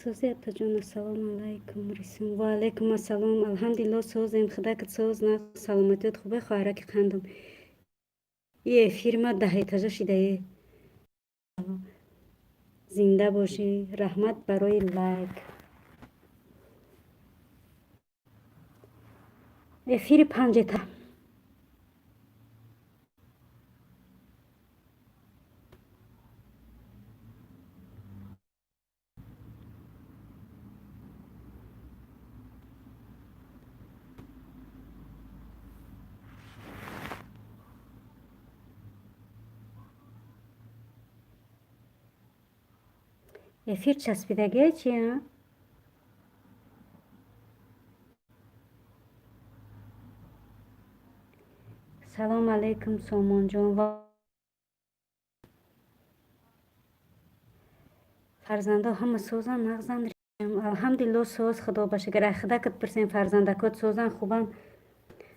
سوزی اپا جون السلام علیکم رسیم و علیکم السلام الحمدلله سوزیم خدا که سوز نه سلامتیت خوبه خواهرک خندم یه افیر ما 10 اتاژه شده زنده باشی رحمت برای لایک افیر 5 تا افیر چسبیدگی چیه؟ سلام علیکم سامان جان و فرزنده همه سوزن مغزن الحمدلله سوز خدا باشه گر خدا کت پرسین فرزندکات سوزن خوبن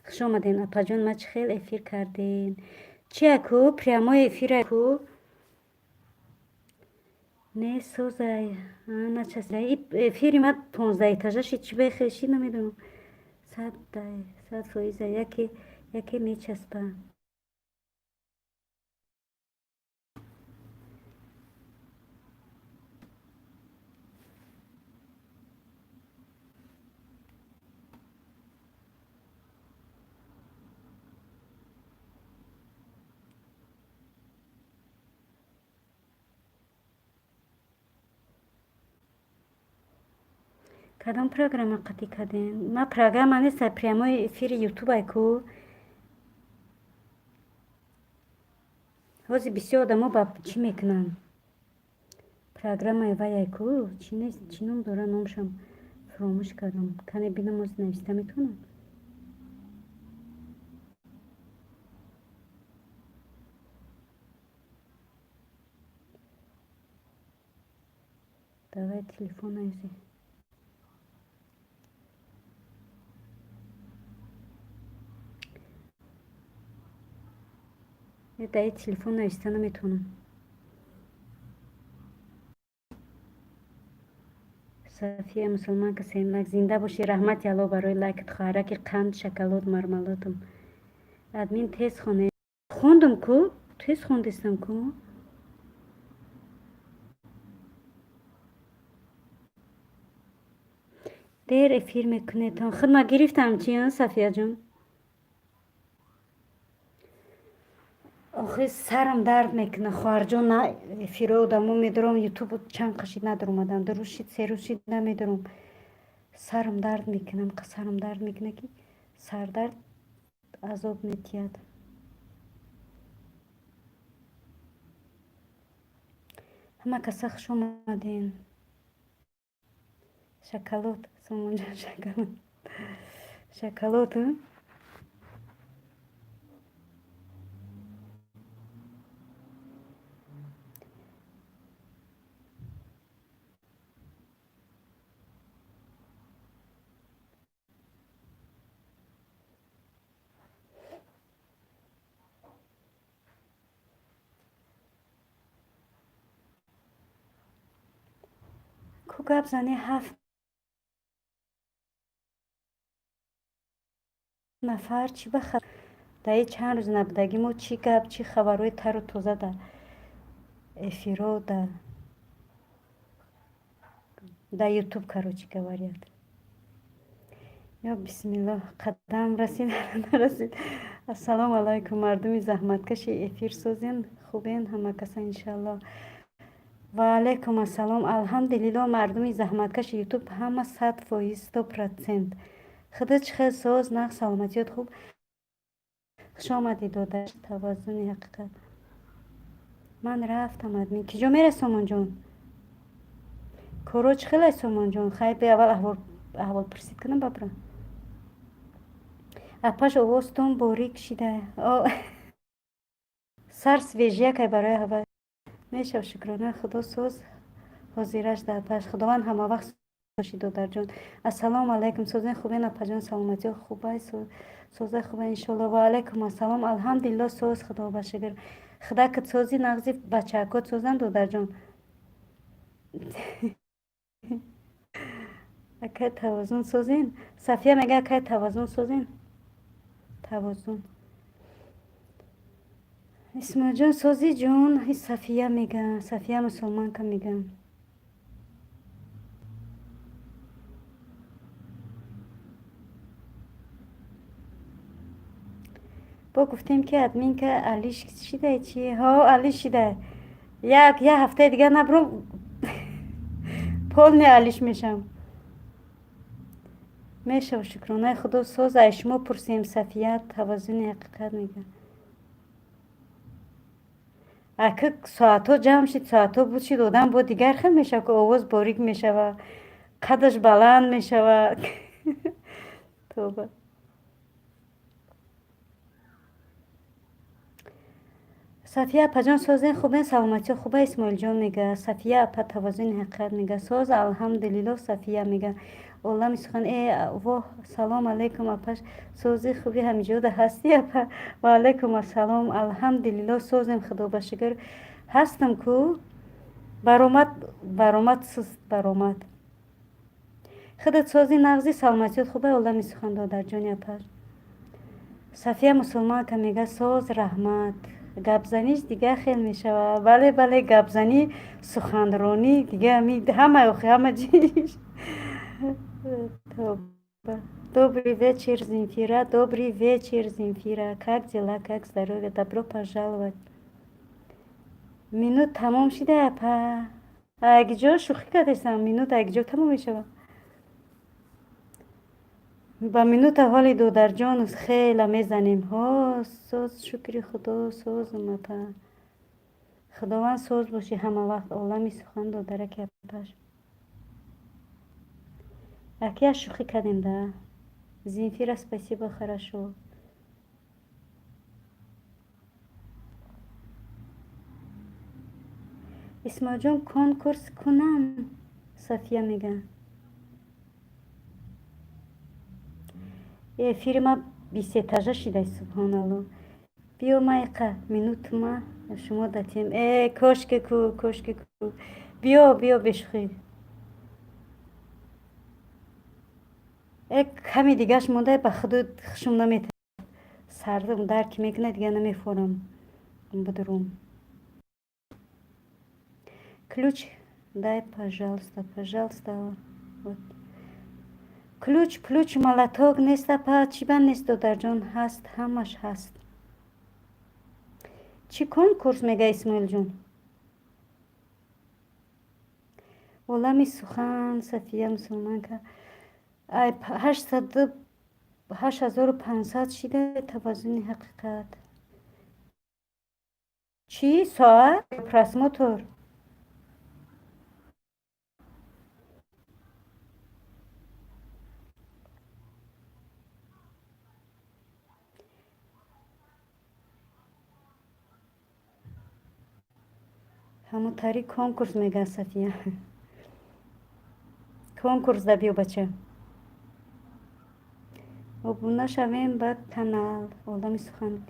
خوش آمدین اپا جان ما چه خیل افیر کردین چی اکو؟ پریامای افیر اکو؟ نه سوزای نه چسبیدگی افیری ما 15 اتاژه شید چی بخیشی نمیدونم 100 فایزه یکی میچسبه کدام پروگرام قطعی کردین؟ ما پروگرام نیست پریامای افیر یوتیوب ایکو حوزی بسیار آدم با چی میکنن پروگرام ایوای ایکو چی نیست چی نام داره نامشم فراموش کردم کنه بینم از نوشته میتونم داره تلفن ایزی یه دایی تلفن نوشته نمیتونم صفیه مسلمان که سین لک زنده باشی رحمت الله برای لکت خواهرک قند شکلات مرملاتم ادمین تیز خونه خوندم کو تیز خوندستم کو دیر افیر میکنه تا خدمت گرفتم چی صفیه جان آخه سرم درد میکنه خواهر جان نه افیر آدمو میدارم یوتیوب چند قشید ندار اومدم 2 روز شید 3 روز شید نمیدارم سرم درد میکنم که سرم درد میکنه که سر درد عذاب میتید همه کسا خوش اومدین شکلات سامان جان شکلات کو گپ زنی 7 نفر چی بخیر دایی چند روز نبودگیمو چی گپ چی خبرهای تر و تازه در افیرو در یوتیوب کروچی گوارید یا بسم الله قدم رسید نرسید السلام علیکم مردم زحمتکش افیر سوزین خوبین همه کسا انشالله و علیکم السلام الحمدلله مردم زحمتکش یوتیوب همه 100% 100% خدا چه خیلی سوز نه سلامتیت خوب خوش آمدید داداش توازن حقیقت من رفتم ادمین کجا میره سامان جان کروچ خیلی سامان جان خیلی به اول احوال پرسید کنم ببرم اپاش اوستون باریک شده سر سویجیه که برای هوا میشه شکرانه خدا سوز حاضرش در پش خداوند همه وقت باشید دادر جان السلام علیکم سوزن خوبه اپا جان سلامتی خوبه سوزه خوبه انشالله و علیکم السلام الحمدلله سوز خدا باشه خدا که سوزی نغزی بچه اکات سوزن دادر جان اکه توازن سازین. صفیه میگه اکه توازن سازین. توازن. اسماعیل جان سازی جون. این صفیه میگه. صفیه مسلمان که میگم. با گفتیم که ادمین که علیش شده چیه؟ ها علی شده. یه هفته دیگه نبرم پول نه علیش میشم. میشه و شکرانه خدا ساز شما پرسیم صفیه توازن حقیقت میگه. اگه ساعت ها جمع شد ساعت ها بود شد آدم با دیگر خیلی میشه که آواز باریک میشه و قدش بلند میشه و توبه. صفیه اپا جان سازین خوبه سلامتی خوبه اسماعیل جان میگه. صفیه اپا توازن حقیقت میگه. ساز الحمدلله. صفیه میگه اولا میسخن ای واه سلام علیکم اپاش سازی خوبی همینجوده هستی اپا و علیکم السلام الحمدلله سازم خدا بشکر هستم کو برآمد سست برآمد خودت سازی نغزی سلامتیت خوبه اولا میسخن دادر جان اپاش. صفیه مسلمان که میگه ساز رحمت گپزنیش دیگه خیلی میشه. بله بله گپزنی سخنرانی دیگه همه چیش. Добрый вечер, Земфира. Добрый вечер, Земфира. Как дела, как здоровье? Добро пожаловать. Минут тамом шиде апа. Агиҷо шӯхӣ кардесам. Минут агиҷо тамом мешава. با минута ҳоли додарҷон хеле мезанем. соз шукри худо созм апа. худованд соз боши ҳама вақт олами сухан додараки апаш. акия шӯхӣ кардем да. Земфира спасибо хорошо. исмоил ҷон конкурс кунам? София мега. эфири ма 20 этажа шидай субҳаналло. биё майқа минутма шумо датем. кошки ку биё бешухӣ. ками дигаш монда ба худуд хушум наметавонам. сардам дарки мекунад дига намефорам будурум. ключ дай пожалуйста. Вот. ключ молоток нест апа. чиба нест додарҷон? ҳаст ҳамаш ҳаст. чӣ конкурс мега исмоил ҷон? олами сухан сафия мусулманка 8500 шида тавазуни ҳақиқат. чӣ соат просмотр? ҳамутари конкурс мега сафия. конкурс да биё бача. обуна шавем ба канал олами сухан.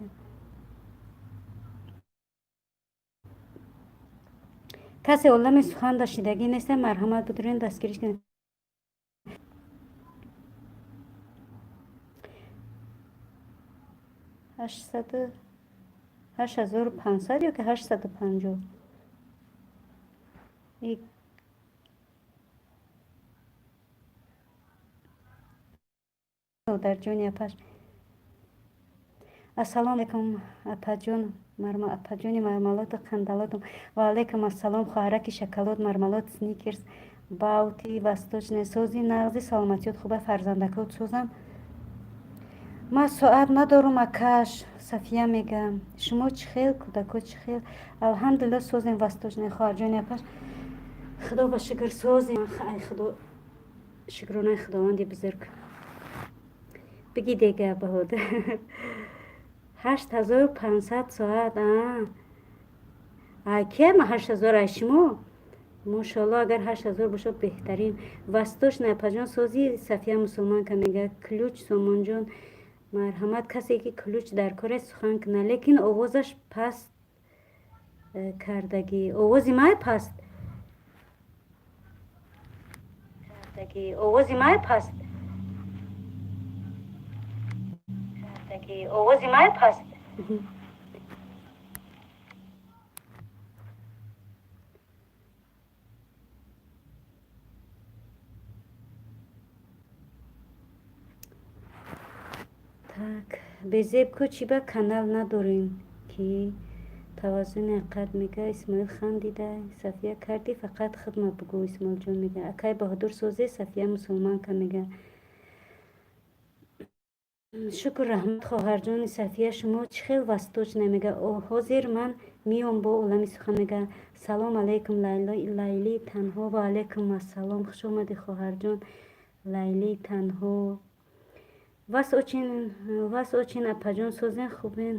касе олами сухан дашидагӣ неста марҳамат будурен дастгириш кунед. 8500 ё ки 850. дар ҷони апаш. ассалому алайкум апаҷон апаҷони мармалоду қандалотум. ва алайкум ассалом хоҳараки шоколод мармалод сникерс баути восточне сози нағзи саломатиёт хуба фарзандакот созам. ман соат надорум акаш. софия мегам шумо чӣ хел кӯдакот чӣ хел? алҳамдулилла созем восточне хоҳарҷони апаш. худо ба шукр созем. ай худо шукронаи худованди бузург. بگی دیگه بود. 8500 ساعت. که ما 8000 شما ماشاءالله اگر 8000 باشه بهترین. وستوش نه پجان سازی صفیه مسلمان که میگه کلوچ سامان جان مرحمت کسی که کلوچ در کار سخن کنه لیکن آوازش پست کردگی. آوازی مای پست овози май паст. овози май паст. Так, безеб кучиба канал надорем ки таваззуни қад мега Исмоил хандида Сафия карди фақат хидма бугу Исмоил ҷон мега акай баҳодур созе Сафия мусулманка мега шукр раҳмат хоҳарҷони Сафия шумо чӣ хел васточ намега ҳозир ман миём бо олами сухан мега салом алайкум лайли танҳо ва алайкум ассалом хуш омади хоҳарҷон лайли танҳо вас очин апаҷон созен хубен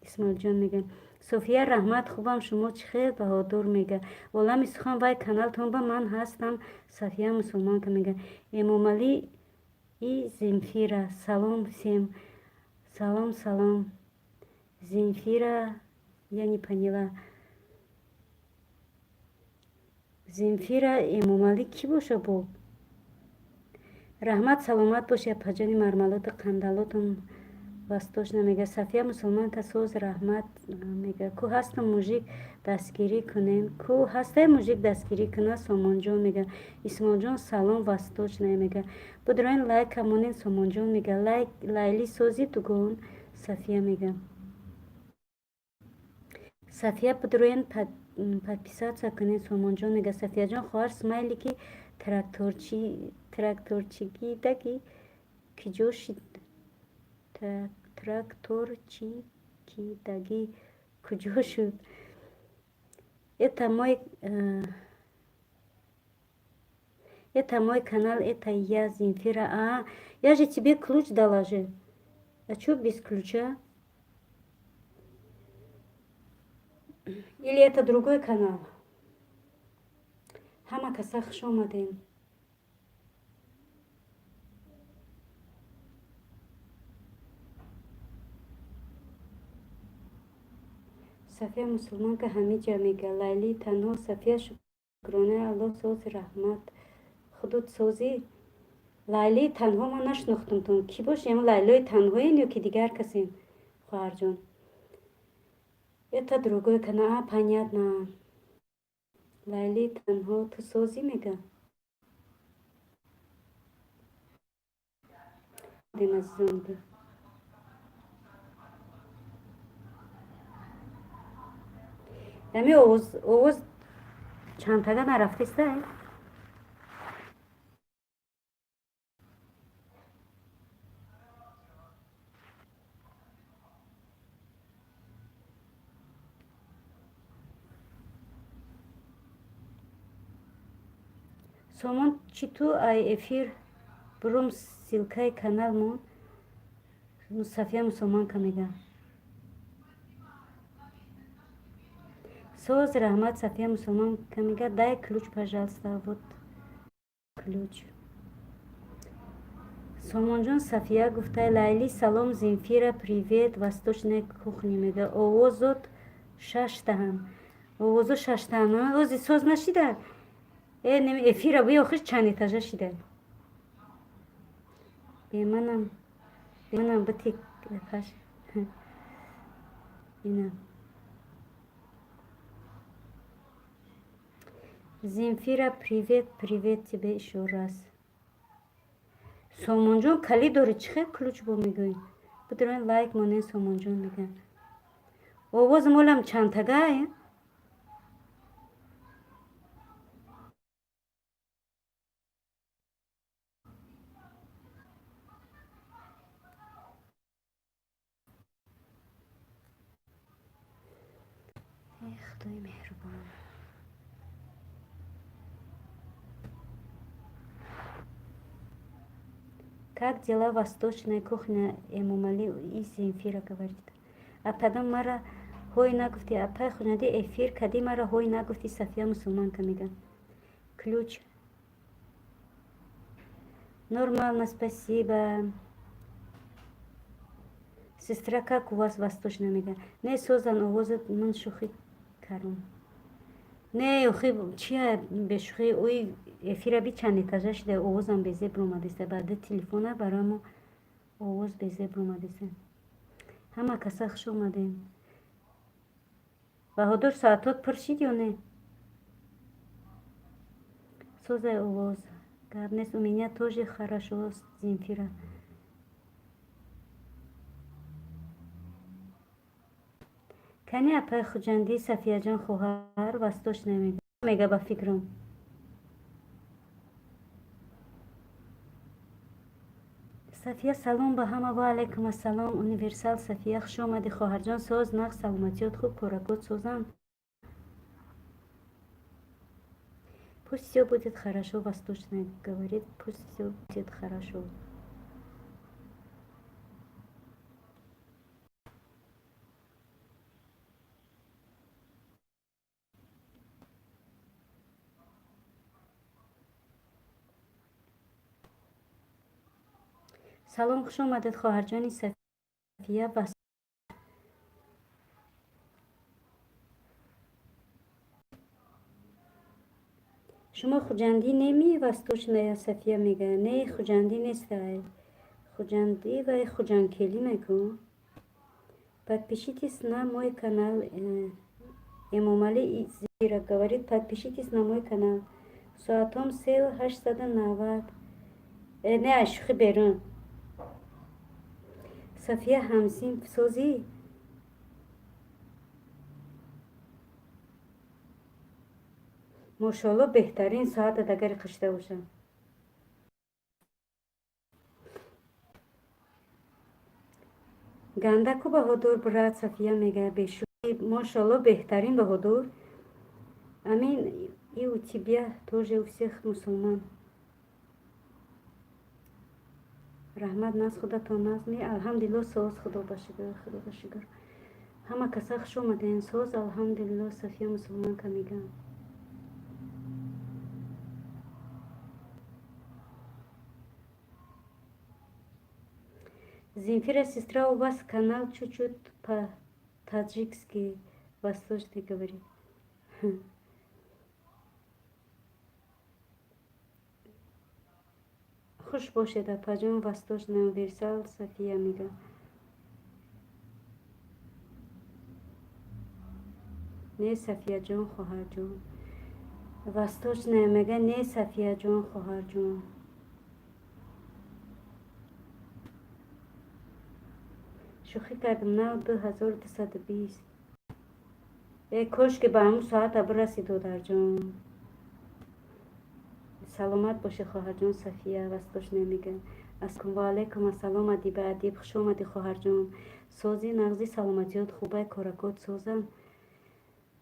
Исмоилҷон мега София раҳмат хубам шумо чӣ хел баҳодур мега олами сухан вай каналтон ба ман ҳастам Сафия мусулманка мега эмомалӣ и Земфира салом всем салом Земфира я не поняла Земфира эмомалӣ кӣ боша бо раҳмат саломат боши апаҷони мармалоду қандалотум вастош намега Сафия мусулманка соз раҳмат мега ку ҳастам мужик дастгирӣ кунен ку ҳастай мужик дастгирӣ куна Сомонҷон мега Исмоилҷон салом васточ намега будроин лайк камонен Сомонҷон мега лайли сози дугон Сафия мега Сафия будроин подписаться кунен Сомонҷон мега Сафияҷон хоҳар смайли ки тракторчигидаги киҷо шид тракторчикидаги куҷо шуд это мой канал это я Земфира я же тебе ключ дала же а чё без ключа или это другой канал ҳама каса хуш омадем Сафия мусулманка ҳамиҷа мега лайли танҳо Сафия шукрона аллоҳ соз раҳмат худут сози лайли танҳо ман нашнохтамтон ки бошем лайлои танҳоен ё ки дигар касем хоҳарҷон это другой канал понятно лайли танҳо ту созӣ мега азизонда яъне овоз чантага нарафтистай Сомон чи ту ай эфир бурум силкаи канал мон Сафия мусулманка мега соз раҳмат Сафия мусулманка мега дай ключ пожалуйста вот ключ Сомонҷон Сафия гуфтай лайли салом Земфира привет восточной кухни мега овозот шаштаҳан овозо шаштаҳан ози соз нашида неми эфира бо охир чанд этажа шида беманам бити паш ина Земфира привет тебе еще раз Сомонҷон калӣ дори чӣ хел ключ бо мегӯӣ будроин лайк монен Сомонҷон мега овоз молам чантагай худои меҳрубон как дела восточная кухня эмомали и Земфира говорит ападам мара ҳой нагуфти апай хунади эфир кади мара ҳой нагуфти Сафия мусулманка мега ключ нормально спасибо сестра как у вас восточная мега не созан овозат ман шухи каром نه آخه چیه بشخی اوی افیره بی چند اتاجه شده اووزم به زبر اومده سه بعد تلفونه برامو اووز به زبر اومده سه همه کسا خوش اومدین بهادر ساعتات پرشید یا نه سوز اووز گرد نیست у меня тоже хорошо Земфира کنی اپای خوجندی صفیه جان خواهر وستوش نمیگه میگه با فکرم صفیه سلام به همه و علیکم السلام اونیورسال صفیه خوش آمدی خواهر جان ساز نق سلامتیات خوب پرکات سوزم пусть все будет хорошо восточная говорит пусть все будет хорошо سلام خوش آمدید خواهر جان صفیه و شما خوجندی نمی وستوچنaya صفیه میگه نه خوجندی نیست خوجندی و خوجانکلی میگم подпишитесь на мой канал эмомали зира говорит подпишитесь на мой канал ساعتم 3890 نه اشخی برون صفیه همسین سوزی ماشاءالله بهترین ساعت دگر قشته باشم گنده کو بهادر برات صفیه میگه بشوی ماشاءالله بهترین بهادر امین и у тебя тоже у всех мусульман رحمت ناز خدا تا ناز می الحمدلله ساز خدا باشگر خدا باشگر همه کسا خوش اومدین ساز الحمدلله صفیه مسلمان که میگم Земфира сестра у вас канал чуть-чуть по-таджикски восточный говорит خوش باشید اپاجون وستوش نویرسال صفیه میگه نه صفیه جان خواهر جان وستوش نمیگه نه صفیه جان خواهر جان شوخی کردم نه 2220 ای کاش که به همون ساعت برسید در جان سلامت باشه خواهر جان صفیه وستوش نمیگه و علیکم السلام ادیبه ادیب خوش اومدی خواهر جان سازی нағзи سلامتیات خوبه کارکات سازم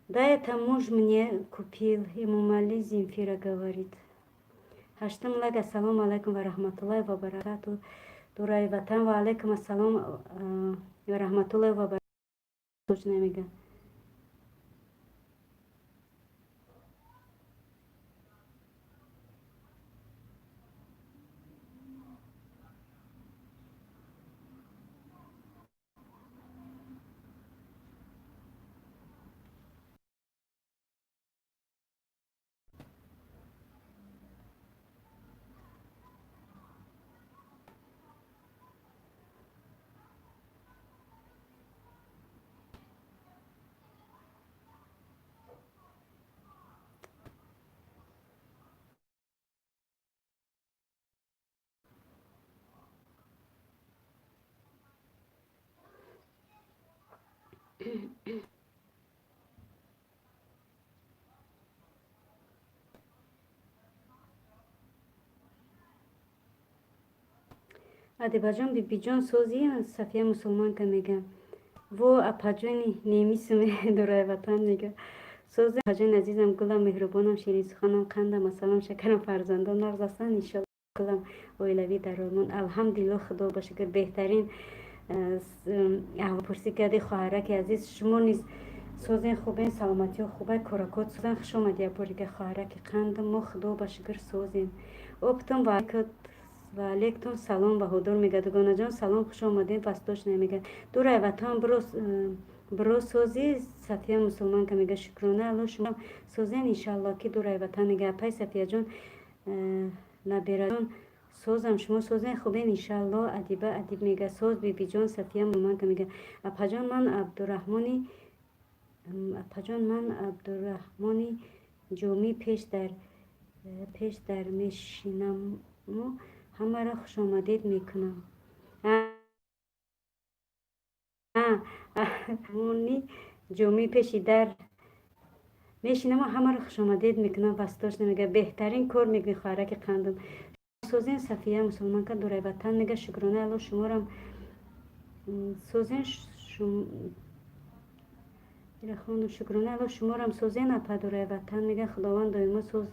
да это муж мне купил эмомали Земфира говорит هشتم لگ السلام علیکم و رحمت الله و برکاته دورای وطن و علیکم السلام و رحمت الله و برکاته نمیگه ادیبه جان بی جان سازی صفیه مسلمان که میگه و اپاجونی نمیسمه دورای وطن میگه سوز حاجان عزیزم گلم مهربانم شیرین سخنم قندم مثلا شکرم فرزندان نغز هستن انشالله گلم اویلوی در آلمان الحمدلله خدا باشه که بهترین پرسی کردی خواهرک عزیز شما نیز سوزین خوبین سلامتی و خوبه کارکات سوزن خوش آمدی باری که خواهرک قندم ما خدا باشه که سوزین اپتم و علیکم سلام بهادر میگه دوگانه جان سلام خوش آمدین پس داشت نمیگه دورای وطن برو برو سوزی صفیه مسلمان که میگه شکرانه الله شما سوزین انشالله که دورای وطن میگه پای صفیه جون نبیره جون سوزم شما سوزین خوبین انشالله ادیبه ادیب میگه سوز بی بی جون صفیه مسلمان که میگه اپا جان من عبدالرحمنی جومی پیش در میشینم و همه را خوش آمدید میکنم مونی جومی پیشی در میشینم و همه رو خوش آمدید میکنم وستاش نمیگه بهترین کار میگه خواهرک قندم سوزین صفیه مسلمان که دوره وطن میگه شکرانه الله شمارم سوزین شکرانه الله شمارم سوزین اپا دوره وطن میگه خداوند دایما سوز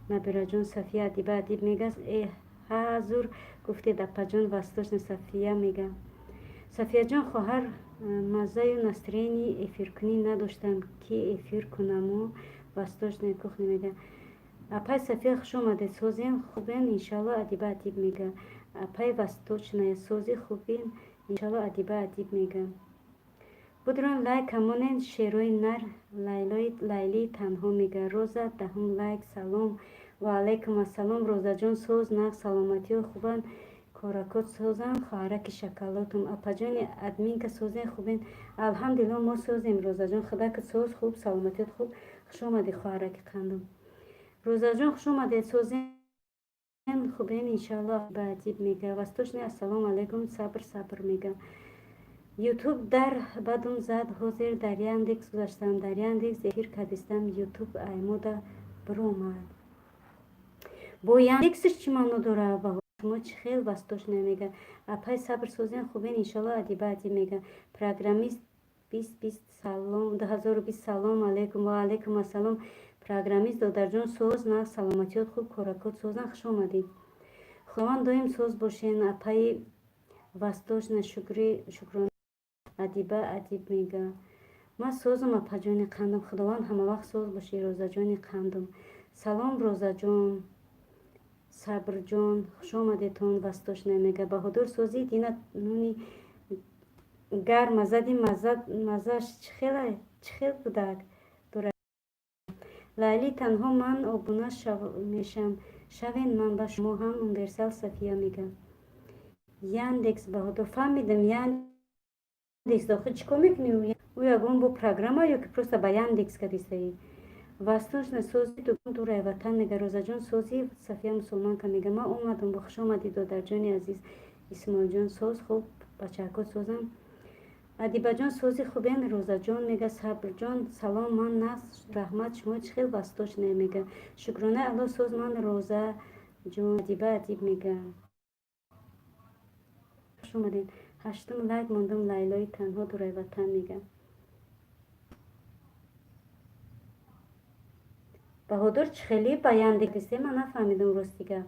نبیره جون صفیه ادیبه ادیب میگه ای حضور گفتید اپا جون وستاش صفیه میگه صفیه جان خواهر مزه و نسترینی افیر کنی نداشتم که افیر کنم و وستاش نکوخ نمیگه اپای صفیه خوش اومده سوزین خوبین انشالله ادیبه ادیب میگه اپای وستاش نه سوزی خوبین انشالله ادیبه ادیب میگه بودران لایک همونین شیروی نر لیلی تنها میگه روزا دهم لایک سلام و علیکم السلام روزا جان سوز نه سلامتی و خوبن کارکات سوزن خواهرک شکلاتم اپا جان ادمین که سوزین خوبین الحمدلله ما سوزیم روزا جان خدا که سوز خوب سلامتیت خوب خوش آمدی خواهرک قندم روزا جان خوش آمدی سوزین خوبین انشالله به عجیب میگه وستوشنی السلام علیکم صبر میگه یوتیوب در بدون زد حاضر در یاندکس گذاشتم در یاندکس افیر کردستم یوتیوب ایمودا برومد با یاندکسش چی منو داره با شما چی خیلی وستوش نمیگه اپای صبر سوزین خوبین انشالله ادیبه ادیب میگه پروگرامیست 2020 سلام 2020 سلام علیکم و علیکم السلام پروگرامیست دادر جون سوز نه سلامتیات خوب کارکات سوزن خوش آمدید خداوند دایم سوز باشین اپای وستوش نه شکرانه ادیبه ادیب میگه ما سوزم اپا جان قندم خداوند همه وقت سوز باشی روزا جان قندم سلام روزا جان صبر جان خوش آمدیتون وستوش نمیگه بهادر سوزی دینا نونی گرم زدی مزش چخیل بودک دوره لیلی تنها من ابونه میشم شوین من با شما هم اونورسال صفیه میگه یاندکس بهادر فهمیدم یاندکس داخل چیکار میکنی او یگون با پروگرام یا که پروستا با یاندکس کردیستی وستوش نسوزی دوره وطن میگه روزا جان سوزی صفیه مسلمان که میگه ما اومدم با خوش آمدی دادر جانی عزیز اسماعیل جان سوز خوب بچه‌ها سوزم ادیبه جان سوزی خوبین روزا جان میگه صبر جان سلام من نصر رحمت شما چه خیلی وستوش نمیگه شکرانه الله سوز من روزا جان ادیبه ادیب میگه خوش اومدین هشتم لایک موندم لیلای تنها دوره وطن میگه بهادر چه خیلی بیان دیگه من نفهمیدم راست دیگه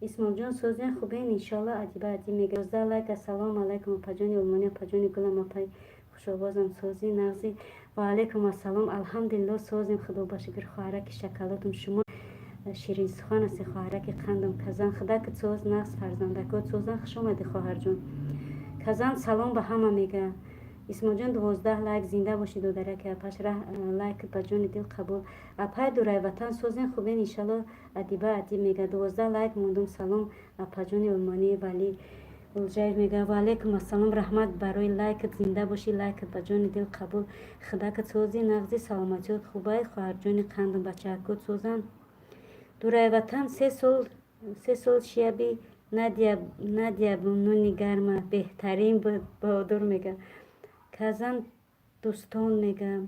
اسماعیل جان سوزین خوبین انشالله ادیبه ادیب میگه 11 لایک السلام علیکم پجانی المانی پجانی گلم پای خوشوازم سوزی نغزی و علیکم السلام الحمدلله سوزیم خدا باشگر خواهرک شکلاتم شما شیرین سخن است خواهرک قندم کزن خدا که سوز نغز فرزندکات سوزن خوش اومدی خواهر جان کزن سلام به همه میگه اسماعیل جان 12 لایک زنده باشید و درک پاش لایک پجانی دل قبول اپای دوره وطن سوزین خوبین انشالله ادیبه ادیب میگه 12 لایک موندم سلام پجانی المانی ولی الجیر میگه و علیکم السلام رحمت برای لایک زنده باشی لایک پجانی دل قبول خدا که سوزی نغزی سلامتیت خوبه خواهر جان قندم بچه کد سوزن دوره وطن 3 سال شیبی ندیا نونی گرمه بهترین بهادر میگه کزن دوستان میگه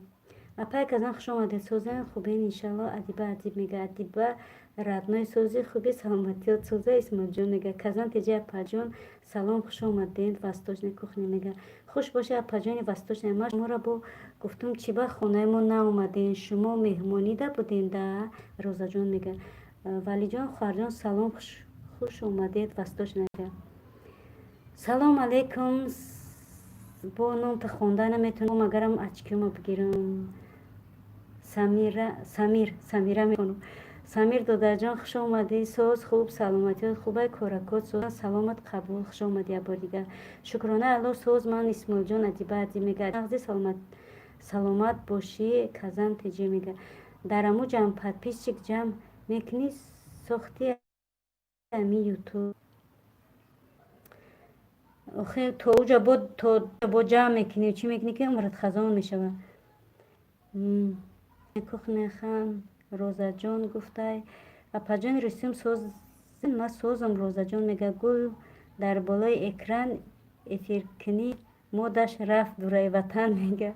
اپای کزن خوش آمده سوزن خوبین انشالله ادیبه ادیب میگه ادیبه ردنای سوزی خوبی سلامتیات سوزه اسماعیل جان میگه کزن تیجه اپا جان سلام خوش آمدین وستوش نکوخنی میگه خوش باشه اپا جان وستوش نما شما را با گفتم چی با خونه ما ناومدین شما مهمانی ده بودین ده روزا جان میگه ولی جان خواهر جان سلام خوش اومدید وستوش نگه سلام علیکم با نام تا خوندن نمیتونم اگرم اچکیمو بگیرم سمیره میکنم سمیر دادرجان خوش آمدی. ساز خوب، سلامتی خوبه، کارکات ساز سلامت قبول. خوش آمدی بار دیگه. شکرانه الله. ساز من اسماعیل جان ادیبه ادی میگه مغزی سلامت باشی. کزن تجی میگه در امو جمع پدپیش چک جمع میکنی ساختی امی یوتیوب. آخه تو اوجا با جمع میکنی چی میکنی که عمرت خزان میشوه. کخنه خم روزا جان گفته اپا جان رسیم ساز ما سازم. روزا جان میگه گل در بالای اکران افیر کنی مودش رفت دورای وطن. میگه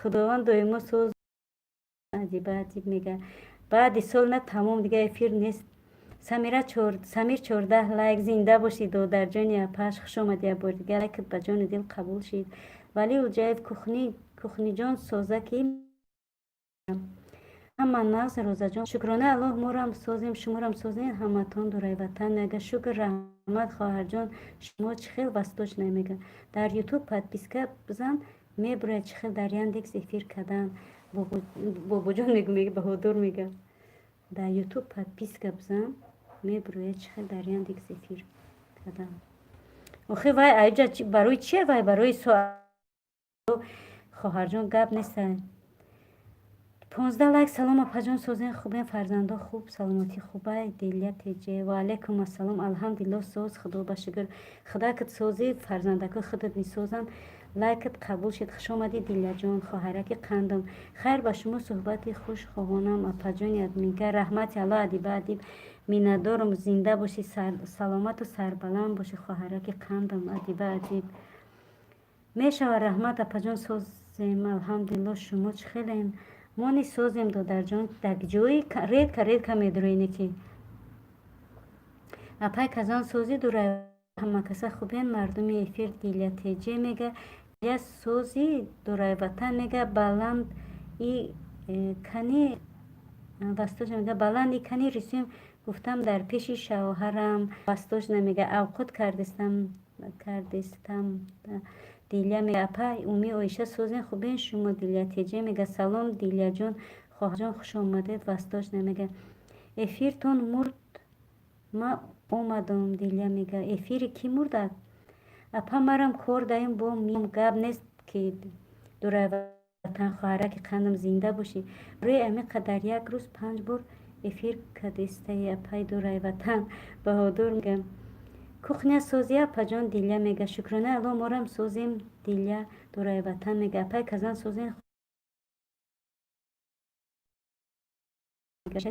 خداوند دایما ساز عجیب میگه بعد سال نه تمام دیگه افیر نیست. سمیر 14 لایک. زنده باشید و در جان اپاش خوش آمدی بار دیگه. لایکت به جان دل قبول شید. ولی الجایف کخنی جان سازه که هم من نغز روزا جان شکرانه الله. مورم سازیم شمارم سازیم همتان دورای وطن. میگه شکر رحمت خواهر جان شما چخیل وستاش نمیگه در یوتیوب پدپیسکه بزن میبره چخیل در یاندکس افیر کردن. بابا جان میگه بهادر میگه در یوتیوب پدپیسکه بزن میبره چخیل در یاندکس افیر کردن. آخه وای ایجا برای چیه وای برای سوال خواهر جان گپ نیست. 15 لایک. سلام اپا جان سازین خوبین فرزندا خوب سلامتی خوبه دیلیه تیجه و علیکم السلام. الحمدلله ساز خدا بشکر خدا کت سازی فرزندک خودت میسازن. لایکت قبول شد. خوش آمدی دیلیه جان خواهرک قندم. خیر با شما صحبتی خوش خواهانم. اپا جان یاد میگه رحمت الله ادیب میندارم زنده باشی سلامت و سربلند باشی خواهرک قندم ادیب میشه و رحمت اپا جان سازیم الحمدلله. شما چه خیلین مانی سازیم دادر جان دک جوی رید که میدروینه که اپای کزان سازی دوره همه کسا خوبین مردم افیر دیلیه تیجه میگه یا سازی دوره وطن میگه بلند ای کنی وستاش نمیگه بلند ای کنی رسیم گفتم در پیش شوهرم وستاش نمیگه اوقات کردستم دیلیا میگه اپای اومی اویشه سازین خوبین شما دیلیا تیجه میگه سلام دیلیا جان خواهر جان خوش آمدید وستاش نمیگه افیر تون مرد ما اومدم. دیلیا میگه افیر کی مرد اپا مرم کار دایم با میم گب نیست که دوره وطن خواهرک قندم زنده باشی. روی امی قدر یک روز 5 بار افیر کدسته اپای دوره وطن بهادر میگم کخنیا سازی اپا جان دیلیا میگه شکرانه الله مارم سازیم دیلیا دوره وطن میگه اپای کزن سازین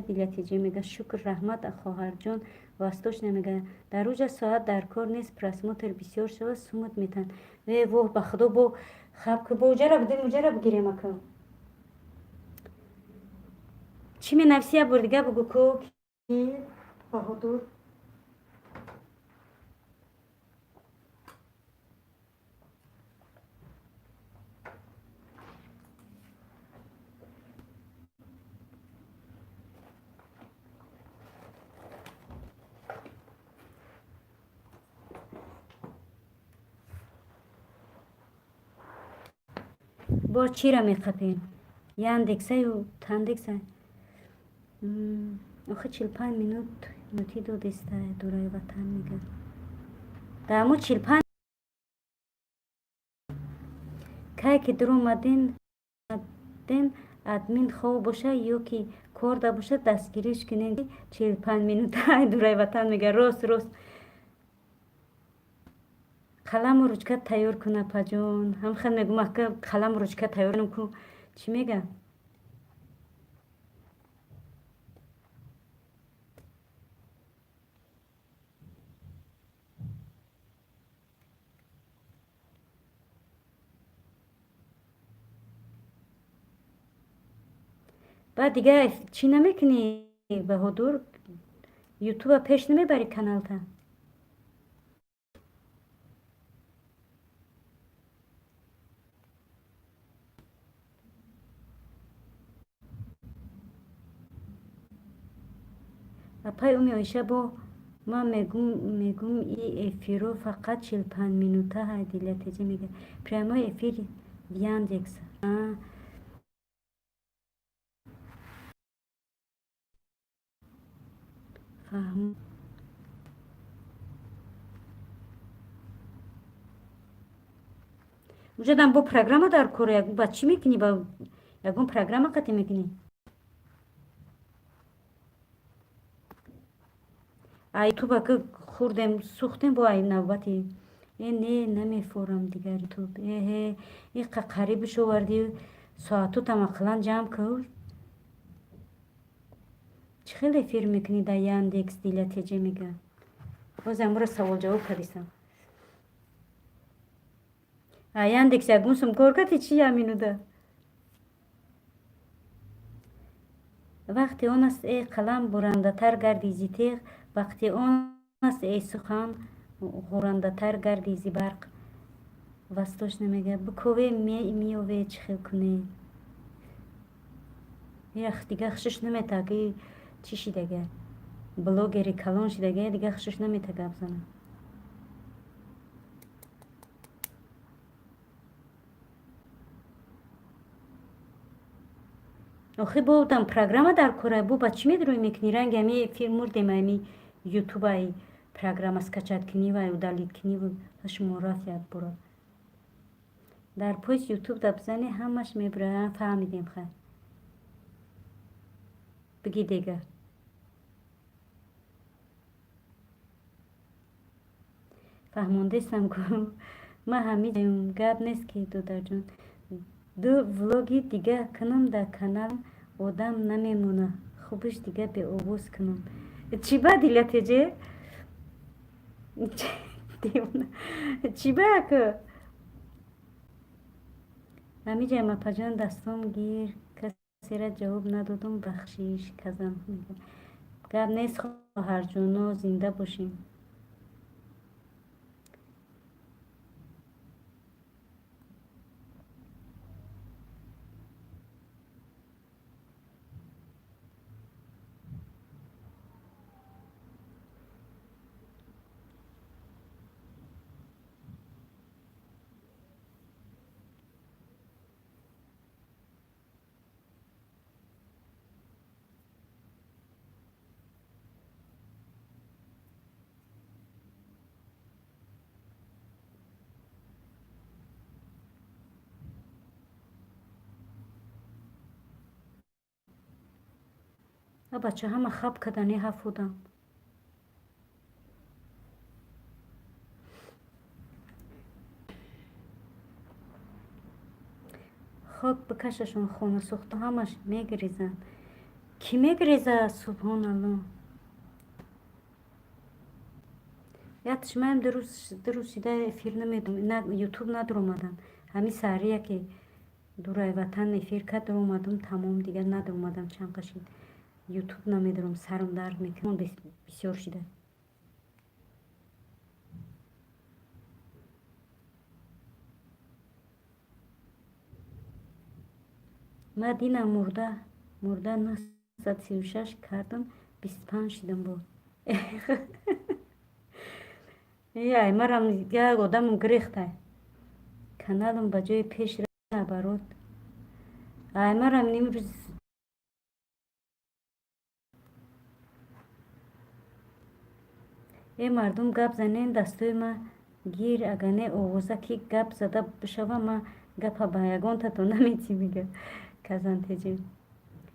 دیلیا تیجی میگه شکر رحمت خواهر جان وستاش نمیگه در روز ساعت در کار نیست پرسموتر بسیار شده سومت میتن واه به خدا با خب که با جرا بدیم مجرا بگیریم اکا چی می نفسی بار دیگه بگو که بهادر با چی را میخپیم یاندکسه و تندکسه آخه 45 مینوت نوتی دو دسته دوره وطن میگه دامو 45 که در اومدین ادمین خواب باشه یا که کار دا باشه دستگیریش کنین 45 مینوت دوره وطن میگه راست قلم و روچکت تیار کنه پجان هم خیلی میگم که قلم و روچکت تیار کنم که چی میگه بعد دیگه چی نمیکنی بهادر یوتیوب پیش نمیبری کانال تا اپای اومی آیشه با ما میگم ای افیرو فقط 45 مینوته های دیلتیجی میگه پریمای افیر بیاندکس فهم وجدم با программа дар кор як ба чӣ мекунӣ ба ягон программа қатӣ мекунӣ ай ту ба ки хурдем сӯхтем бо ай навбати не намефорам дигар ютуб иқа қарибиш оварди соатутам ақлан ҷамъ куд чӣ хеле эфир мекунӣ дар яндекс диля теҷа мега боз амро савол ҷавоб кардисам яндекс ягон сум кор кати чӣ аминуда вақти он аст қалам бурандатар гарди зи теғ вақти он аст сухан ғурандатар гарди зи барқ вастошна мега бикове миёве чӣ хел куне ях дига хушш намета ки чӣ шидага блогери калон шидага дига хушш намета гап зана охи бо там программа дар кора бу ба чӣ медрӯй мекунӣ ранги ами эфир мурдем ами ютубай программа скачат кунӣ ва удалит кунӣ шумо рафт як бора дар поис ютуб да бизани ҳамаш мебира фаҳмидем хай биги дега фаҳмондестам ку ма ҳамиҷаем гап нест ки додарҷон ду влоги дига кунам дар каналам одам намемона хубиш дига беовоз кунам чӣ ба дилатеҷе чӣ ба ку ҳамиҷаем апаҷон дастом гир касера ҷавоб надодум бахшиш казам гап нест хоҳарҷоно зинда бошем бача ҳама хаб кадане ҳафудам хок бикашашон хона сӯхта ҳамаш мегирезанд кӣ мегирезад субҳоналло ятшмаем дурӯз шида эфир намедум ютуб надуромадам ҳами саҳрия ки дурай ватан эфир кад дуромадум тамом дига надуромадам чанд қашид ютуб намедуром сарам дард мекунад бисёр шида ма динам мурда 936 кардам 25 шидам бо яй марам як одамам гирехтай каналам ба ҷои пеш наоборот ай марам нимрӯз мардум гап занен дастӯи ма гир агар не овоза ки гап зада бишава ма гапа ба ягонта то наметӣ мега казантеҷи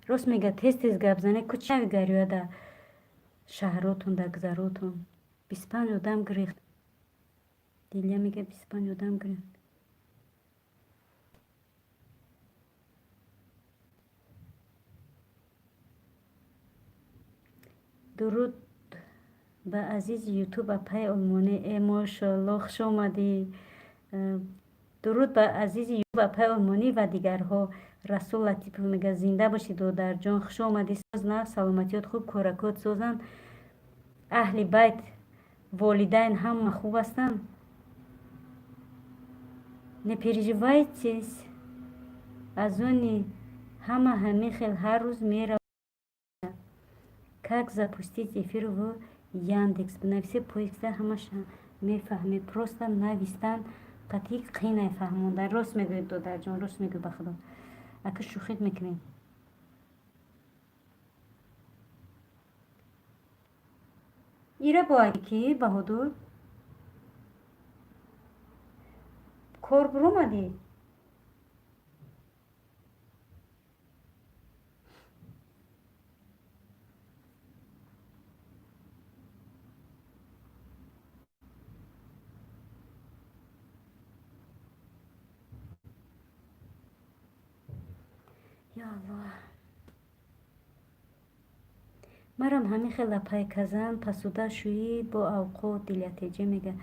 рост мега тез тез гап зане ку чави гарёяда шаҳротун да гузаротун 25 одам гирехт диля мега 25 одам гирехт дуруд ба азизи ютуб апай олмонӣ мошалло хуш омадӣ дуруд ба азизи ютуб апай олмонӣ ва дигарҳо расул латипов мега зинда бошӣ додарҷон хуш омадӣ соз на саломатиёт хуб коракот созанд аҳли байт волидайн ҳама хуб ҳастанд не переживайтес аз они ҳама ҳамин хел ҳар рӯз меравад как запустить эфир в яндекс бинависи поиска ҳамаш мефаҳме просто навистан қатъи қинай фаҳмондан рост мегӯед додарҷон рост мегӯ ба худо ака шӯхид мекунем ایره با کی بهادر کار برآمدی یا الله مرم همین خیلی پیکزن پسوده شویی با اوقات دیلیتیجه میگه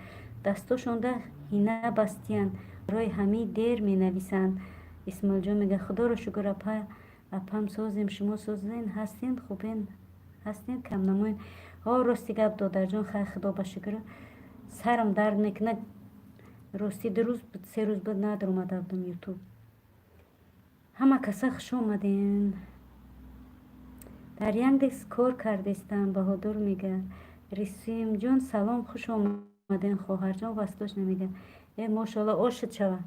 دستاشون ده هینه بستیان برای همین دیر می نویسند. اسمال جان میگه خدا رو شکر اپم سازیم شما سازین هستین خوبین هستین کم نموین ها راستی گپ دادر جان خیلی خدا با شکر سرم درد میکنه راستی 2 روز 3 روز بود ندر اومده بودم یوتیوب همه کسا خوش اومدین در یندکس کار کردستم بهادر میگه رسیم جان سلام خوش آمدین خواهر جان وستاش نمیگه ماشاءالله آشت شوه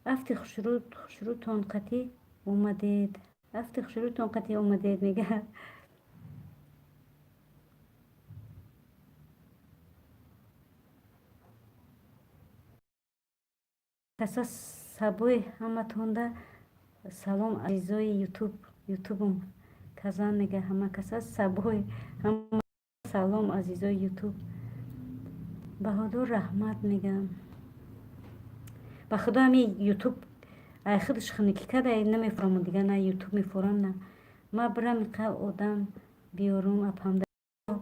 افتی خوشرو تانقتی اومدید افتی خوشرو تانقتی اومدید میگه کسا سبوی همه تونده سلام عزیزای یوتیوبم کزن میگه همه کسا سبوی همه سلام عزیزای یوتیوب بهادر رحمت میگم به خدا همی یوتیوب ای خودش خنکی کده نمیفرامون دیگه نه یوتیوب میفرام نه ما برم اینقدر آدم بیارم اپم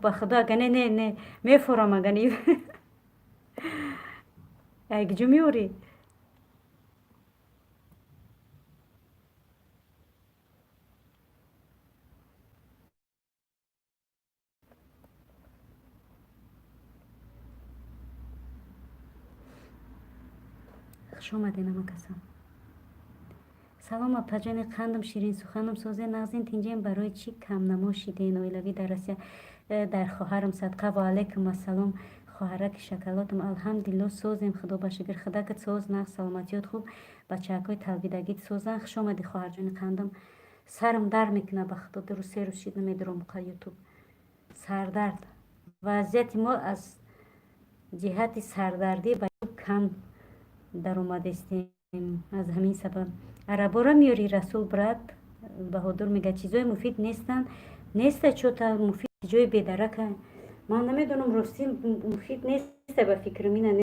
به خدا اگه نه میفرام اگه نه اگه جو میوری خوش آمدین همه کسا سلام اپا جان قندم شیرین سخنم سازه نغزین تینجیم برای چی کم نماشیدین اویلوی در اسیا در خواهرم صدقه و علیکم السلام خواهرک شکلاتم الحمدلله سازیم خدا بشکر خدا که ساز نغز سلامتیات خوب بچه های تلویدگیت سازن خوش آمدی خواهر جان قندم سرم در میکنه به خدا 2 روز 3 روز شید نمیدارم بقا یوتیوب سردرد وضعیت ما از جهت سردردی با کم در اومده استیم از همین سبب عربا را میاری رسول برد بهادر میگه چیزای مفید نیستن نیسته چوتا مفید جای بیدرکه من نمیدونم راستی مفید نیسته به فکر مینه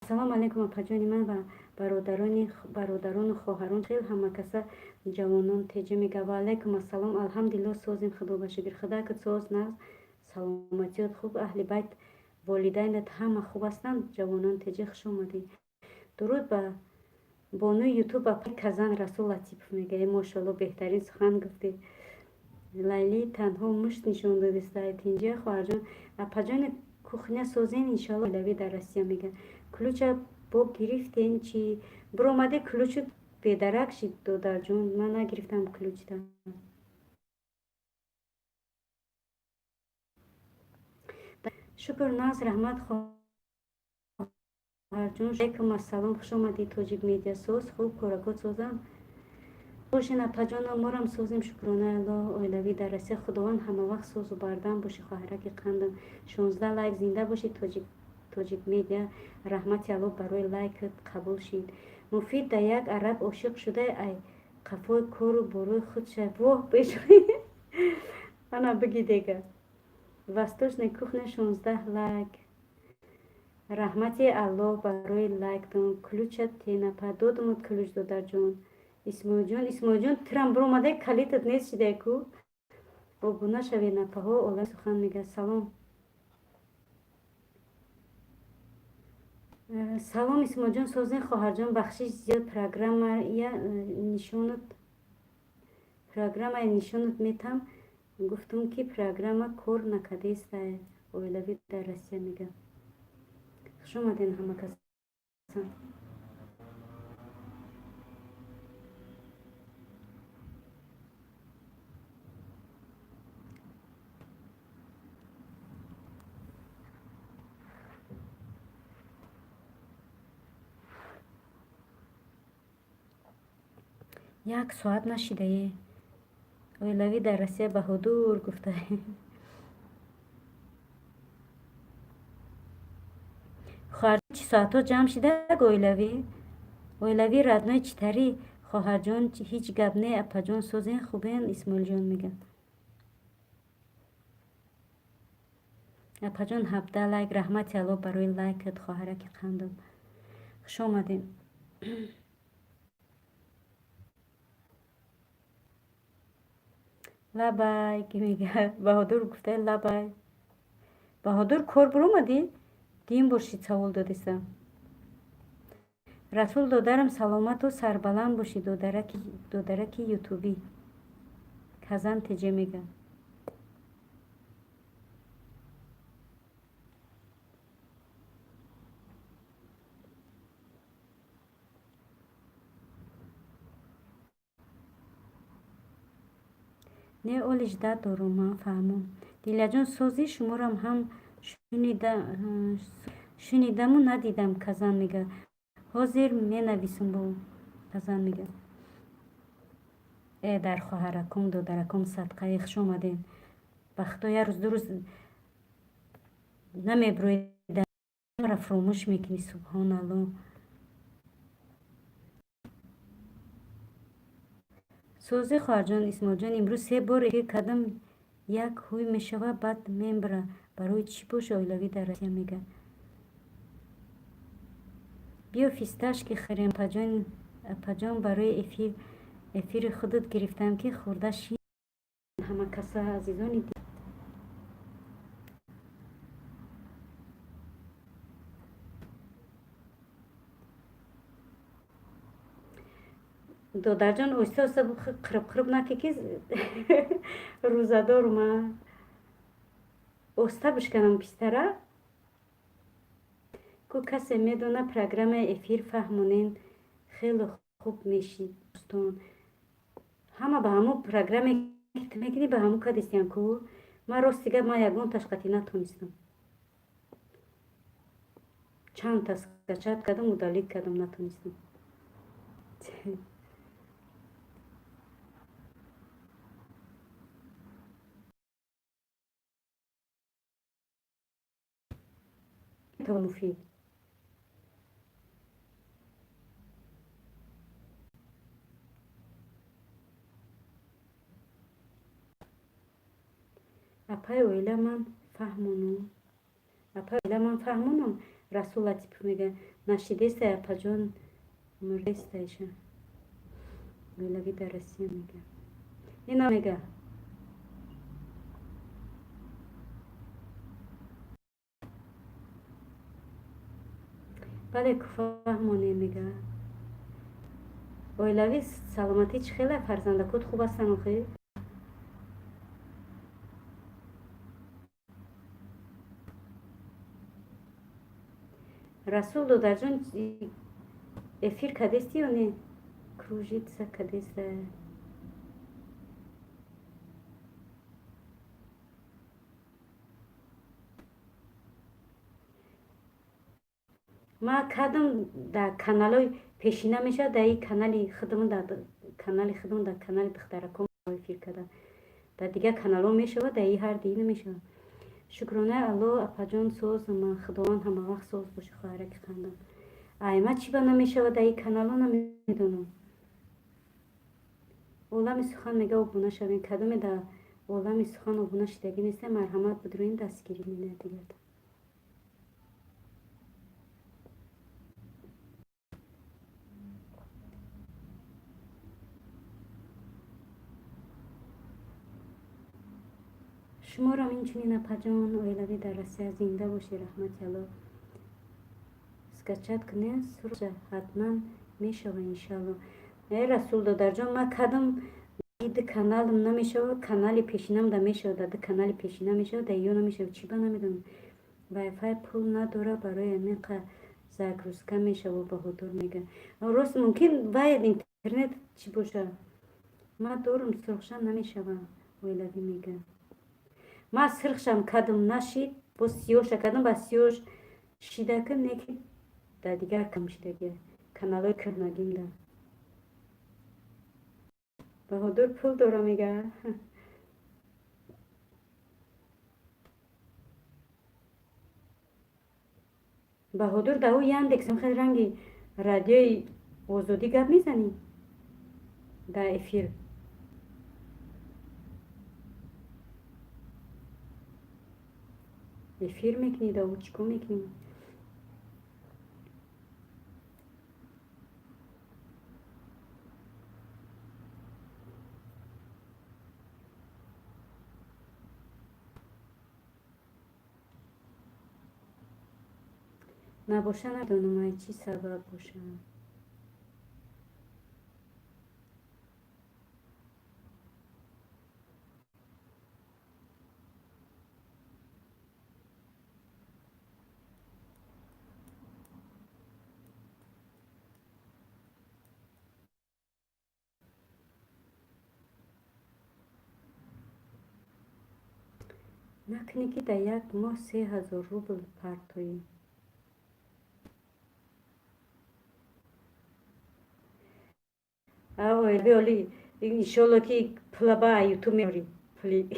سلام علیکم اپا جانی من و برادران و خواهران خیلی همه کسا جوانان تیجه میگه و علیکم السلام الحمدلله سازیم خدا بشکر خدا که ساز نز سلامتیات خوب اهل بیت والدینت همه خوب هستن جوانان تیجه خوش اومدی درود به بانوی یوتیوب اپا کزن رسول لطیف میگه ماشاءالله بهترین سخن گفتی لیلی تنها مشت نشون دادستایت اینجا خواهر جان اپا جان کخنه سازین انشالله لوی در رسیا میگه کلوچه با گرفتین چی برآمده کلوچ بدرک شید دادر جون من نگرفتم کلوچ تا شکر ناز رحمت خواهر جون علیکم السلام خوش آمدی تاجیک میدیا سوز خوب کارکات سازم باشین اپا جان مارم سازیم شکرانه الله اویلوی در رسیا خداوند همه وقت ساز و بردم باشی خواهرک قندم 16 لایک زنده باشی تاجیک میدیا رحمت الله برای لایکت قبول شید مفید در یک عرب عاشق شده ای قفای کارو بروی خودش واه بشوی انا بگی دیگه وستاش نکوخنه 16 لایک رحمت الله برای لایک دون کلوچت تینا پا دادمت کلوچ دادر جون اسمو جون ترم برامده کلیتت نیست شده کو بابونا شوی نپاها اولم سخن میگه سلام اسمو جون سازین خواهر جان بخشش زیاد پروگرام نشونت میتم گفتم که پروگرام کور نکده است اویلوی در رسیه میگه خوش اومدین همه کسان یک ساعت نشیده اویلوی در رسیه بهادور گفته خواهر چی ساعتا جمع شده اویلوی ردنای چطوری خواهر جان هیچ گپ نه اپا جان سوزین خوبین اسماعیل جان میگه اپا جان 17 لایک رحمت الله برای لایکت خواهرک قندم خوش آمدین لبای که میگه بهادر گفته لبای بهادر کار برامدی دیم باشی سوال دادیسم رسول دادرم سلامت و سربلند باشی دودرک یوتیوبی کزن تجه میگه نه اولش داد دارم من فهمم دیلا جان سازی شما رو هم شنیدم و ندیدم کزن میگه حاضر می نویسم با کزن میگه ای در خواهرکم دودرکم صدقه خوش آمدین وقتا یه روز دو روز نمیبرویدم را فراموش میکنی سبحان الله سوزی خواهر جان اسماعیل جان امروز 3 بار افیر کردم یک هوی میشوه بعد میبره برای چی باشه اولوی در رسیه میگه بیا فیستاش که خریم پجان برای افیر خودت گرفتم که خورده شیر همه کسا عزیزانی دادر جان اوستا قرب نکی که روزدار ما اوستا بشکنم پیستره که کسی میدونه پروگرام افیر فهمونین خیلی خوب میشید دوستان همه به همون پروگرامی که میکنی به همون کدیستیم که من راستیگه ما یکون تشقیقی نتونستم چند تا سکچت کردم و دالیت کردم نتونستم تو مفید اپای اویله من فهمونم رسول لطیف میگه نشیدیسته اپا جان مردیسته ایشه اویلوی درستی میگه اینا میگه بله که فهمونه میگه اویلوی سلامتی چه خیلی فرزنده کد خوب هستن آخه رسول دو در جان افیر کدیستی یا نه کروژیت سا کدیسته ما کدام در کانال پیشینه میشه در این کانال خودمون در کانال دخترکم افیر کده در دیگه کانال ها میشه و در این هر دیگه نمیشه شکرانه الله اپا جان سوز ما خداوند همه وقت سوز باشه خواهرک خندم ایما چی با نمیشه و در این کانال ها نمیدونم اولم سخن میگه و بونه شوین کدوم در اولم سخن و بونه شدگی نیسته مرحمت بدروین دستگیری مینه دیگه شما را اینچنین اپا جان اویلوی در رسیه زنده باشی رحمت الله سکچت کنه سرش حتما میشه و انشالله ای رسول دادر جان ما کدام ده کانالم نمیشه و کانال پیشینم ده میشه ده کانال پیشینم میشه ده یو نمیشه چی با نمیدونم وای فای پول نداره برای امین زاگروسکا میشه و بهادر میگه راست ممکن باید اینترنت چی باشه ما دورم سرخشم نمیشه و ویلوی میگه ما سرخشم کدم نشید با سیوش کدم با سیوش شیده که نیکی در دیگر کم شده کانالای کرنگیم ده بهادر پول داره میگه بهادر دهو یندکس میخواد رنگی رادیوی آزادی گپ میزنی در افیر افیر میکنی دهو چیکو میکنی نباشه ندانم چی سبب باشه نکنی که در یک ماه 3000 روبل پرتویی اوه بیالی انشالله که پلا با یوتیوب میاری پلی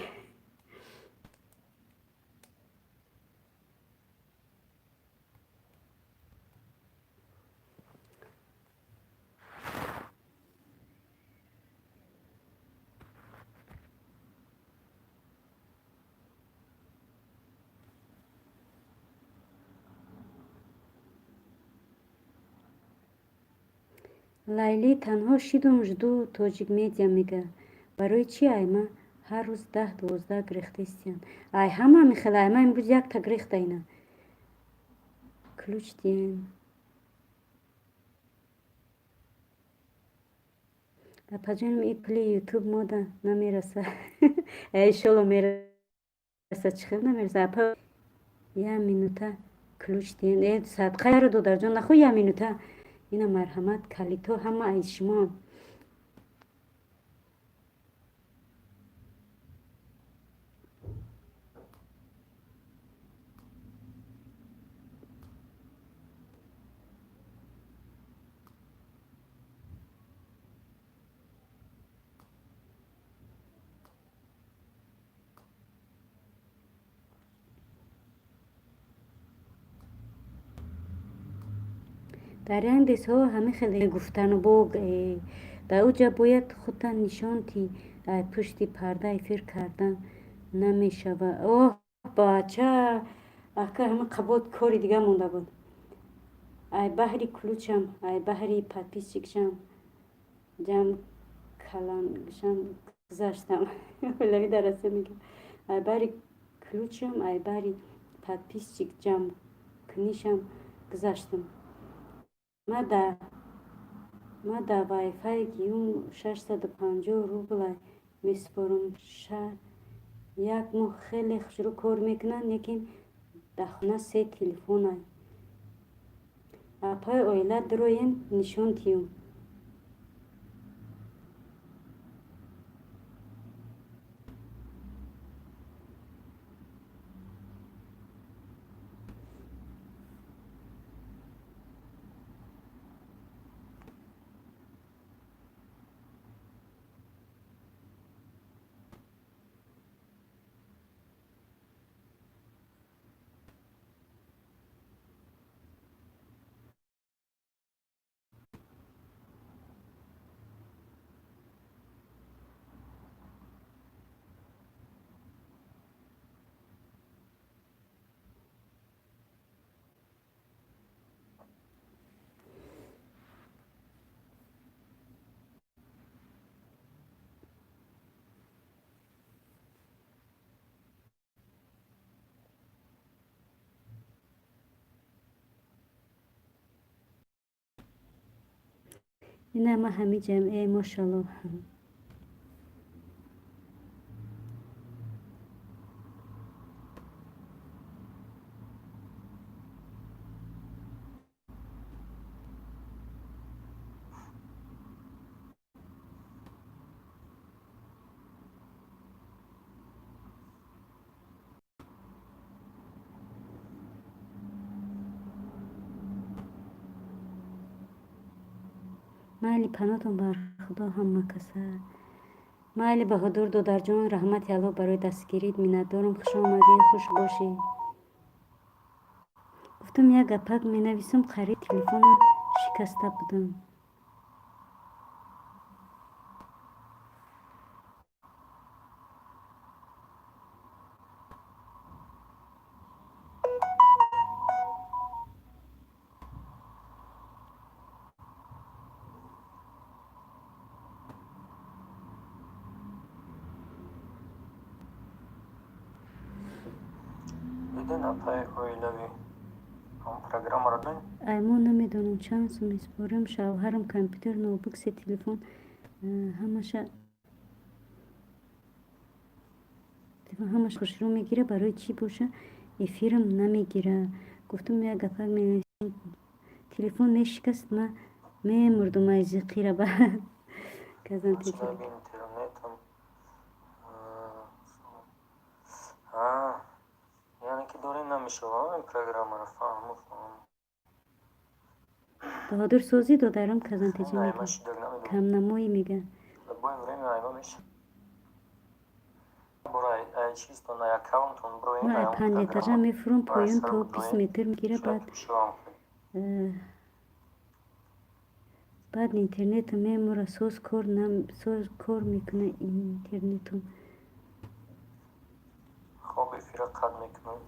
لیلی تنها شیدم جدو تاجیک میدیا میگه برای چی ایما هر روز 10-12 گرخته استیان ای همه میخواد ایما امروز یک تا گرخته اینا کلوچ دین اپا جانم ای پلی یوتیوب مادا نمیرسه ایشالا میرسه چی خیلی نمیرسه اپا یه مینوتا کلوچ دین ای صدقه رو دو در جان نخو یه مینوتا اینا مرحمت کلیتو همه ای شما در این دیس ها همه خیلی گفتن و با در اوجا باید خودتان نشان تی پشتی پرده افیر کردن نمیشه و اوه بچه اکه همه قباد کاری دیگه مونده بود ای بحری کلوچم ای بحری پتیسیکشم جم کلانگشم گذاشتم ولوی درسته میگم ای بحری کلوچم ای بحری پتیسیک جم کنیشم گذاشتم ما در وای فای گیوم 650 روبل میسپارم شهر یک ماه خیلی شروع کار میکنن لیکن در خانه 3 تلفن های اپای اویلت دروین نشون تیوم این همه همی جمعه ماشالله مالی پناتون بر خدا هم مکسر مالی بهادر دو جان رحمت الله برای دستگیرید منت دارم خوش آمدید خوش باشید گفتم یک گپک می نویسم خرید تلفن شکسته بودم. دیدن اپای اویلوی هم پروگرام را داریم. ایما نمیدونم چند سو میسپارم. شوهرم کامپیوتر نوتبوک سی تلفن همش خوش رو میگیره. برای چی باشه افیرم نمیگیره. گفتم یک گپک می نویسم تلفن میشکست. من میمردم از قیره بعد کازم مشکل تجلی اینترنت هم ها یعنی که دوری نمیشه این پروگرام را فهم بهادر سازی دادرم کازم این تجلی ایما میگه شدگ نمیدونم کم نمایی میگه با این ورمی ایما میشه برای ای چیز تو نه اکاونت اون برای این ما ایما پنج تجا پروگرام میفروم برای پایین سر تا 20 بدوین متر میگیره. شلکی بشه هم خیلی بعد اینترنت میموره. سوز کار میکنه اینترنتم. خواب افیر قد میکنم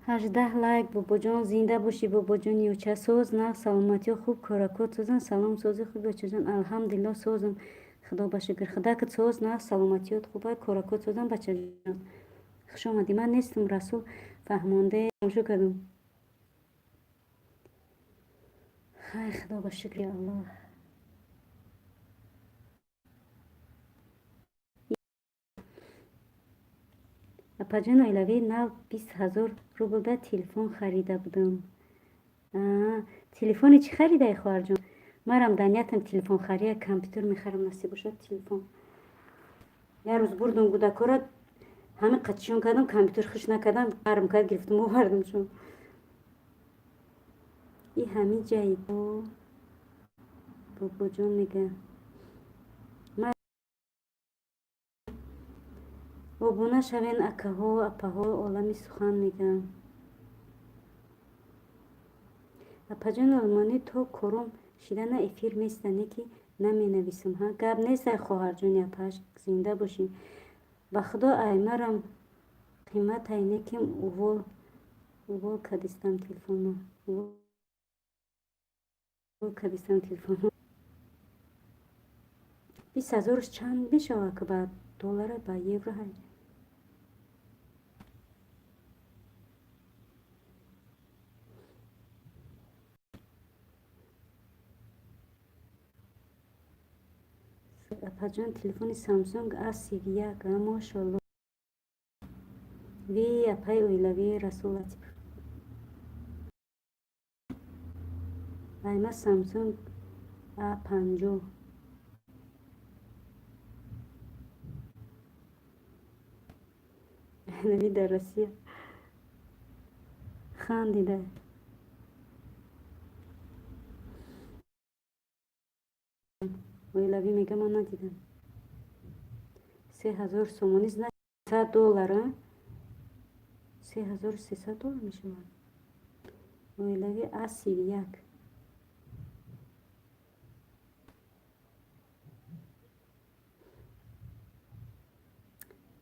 هجده لایک بابا جان. زنده باشی بابا جان. یوچه ساز نه سلامتی خوب کارکات سازن. سلام سازی خوب بچه جان. الحمدلله سازم خدا بشکر. خدا که ساز نه سلامتیات خوبه کارکات سازن بچه جان. خوش آمدی. من نیستم رسول فهمانده شو کردم. خیر خدا بشکر یا الله. اپا جان ایلوی نو 20,000 روبل ده تلفن خریده بودم. تلفن چی خریده خواهر جان؟ مرم دنیتم تلفن خریه کامپیوتر میخرم نصیب باشد تلفن. یه روز بردم گودکارا همه قچشون کردم کامپیوتر خوش نکردم قرم کرد گرفتم آوردم چون این همین جایی بابا جان میگه بابونه شوین اکه ها اپه ها عالمی سخن میگم. اپا جان آلمانی تو کرم شیدن افیر میستنه که نمی نویسم ها گب نیست خواهر جان. یا پاش زنده باشین به خدا. ایمرم قیمت اینه که اول کدیستم تلفن اول کدیستم تلفن 20,000 چند میشه که با دلار با یورو های اپا جان تلفن سامسونگ A31 ماشاءالله. وی اپای اویلوی رسولت ایما سامسونگ A50 نوی در روسیه خندیده. اویلوی میگه من ندیدم. 3,000 سومونیز نه $300 $3,300 میشه. اویلوی A31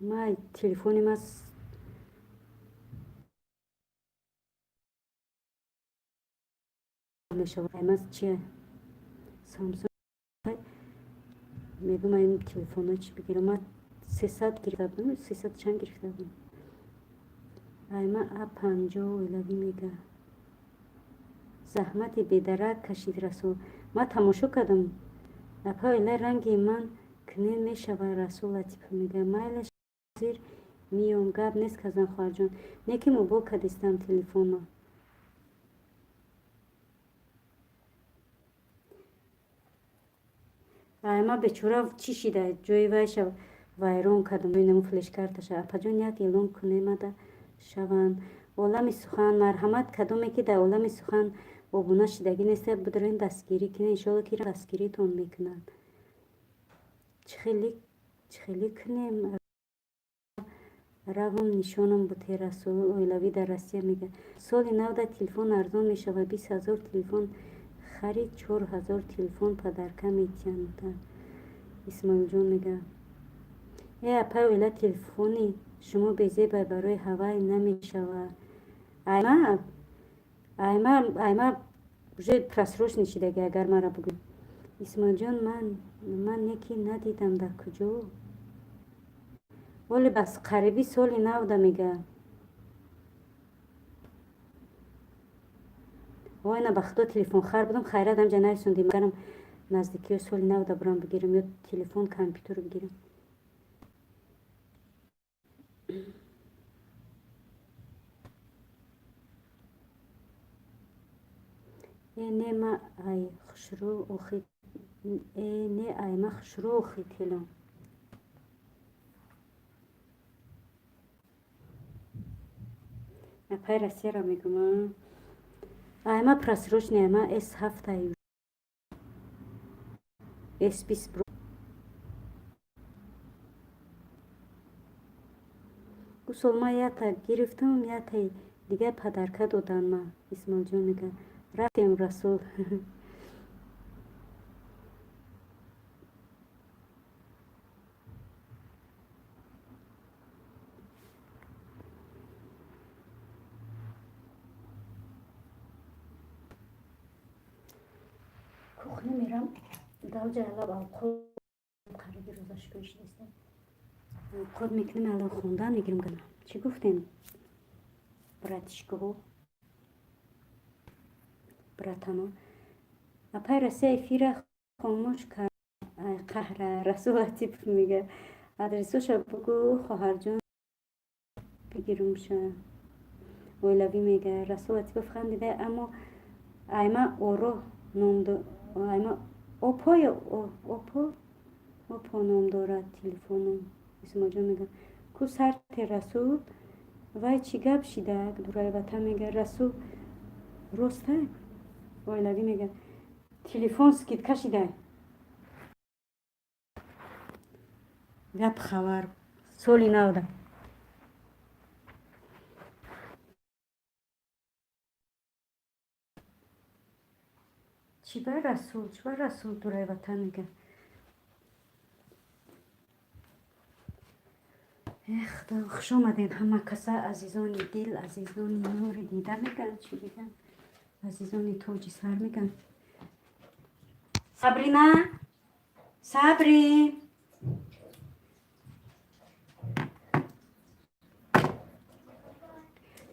ما تلفنی ما میشه. ایما چیه سامسونگ میگم این تلفن ها چی بگیرم. من 300 گرفته بودم. 300 چند گرفته بودم. ایما A50 اویلوی میگه زحمت بیدرک کشید رسول. ما تماشا کردم اپا ایله رنگی من کنین میشوه رسول لطیف میگه مایلش زیر میوم گب نیست کزن خواهر جان. نیکی مو کدیستم تلفن ما ایما بچورا چی شیده جوی ویش وایرون کردم بینم فلش کارتش. اپا جان یک ایلون کنه مده شوند عالم سخن مرحمت کدومی که در عالم سخن обуна шидагӣ нест, бидорен дастгирӣ кунед. Иншолло ки дастгиритон мекунад. чихелӣ кунем. равам нишонам бутер расул оилавӣ дар Россия мега соли навда телефон арзон мешавад. 20,000 телефон харид, 4,000 телефон падарка метиянда. исмоилҷон мега апа оила телефони шумо безеба барои ҳавай намешавад. айма уже просрочный шидаги агар мара бугӯ. исмоилҷон ман неки надидам дар куҷо. ولی بس قریبی سالی 90 میگه. وای نه بخدا تلفن خر بودم خیرت همجا نرسوندیم. مگرم نزدیکی سالی 90 برام بگیرم یا تلفن کامپیوتر بگیرم. نه ما ای خشرو اخی نه ای ما خشرو اخی تلم. Апай Россияро мегум. Айма просрочный, айма S7 S20 Pro. Гусол ма ята гирифтам, ята дига падарка додан ма. Исмоилҷон мега рафтем Расул. кухня мерам давҷа алаб алқод қариби розашко иштеста. Алқод мекунем алаб хондан мегирим гана. Чӣ гуфтем? Братишкаҳо. Братано. Апай Россия эфира хомӯш кард. Ай қаҳра Расул Атипов мега. Адресоша бугӯ хоҳарҷон бигирумша. Оилавӣ мега. Расул Атипов хандида аммо айма оро номдо айма опо ё опо ном дорад телефоном. Исмоилҷон мега ку сарте Расул вай чӣ гап шидаак дураи ватан мега Расул ростак. Оилавӣ мега телефон скидка шидаак. гап хабар соли 90. чиба Расул дураи ватан мега. خدا خوش آمدین همه کسا عزیزان دل عزیزان نور دیده میگن چی بگن عزیزان تاج سر میگن. صبرینا صبری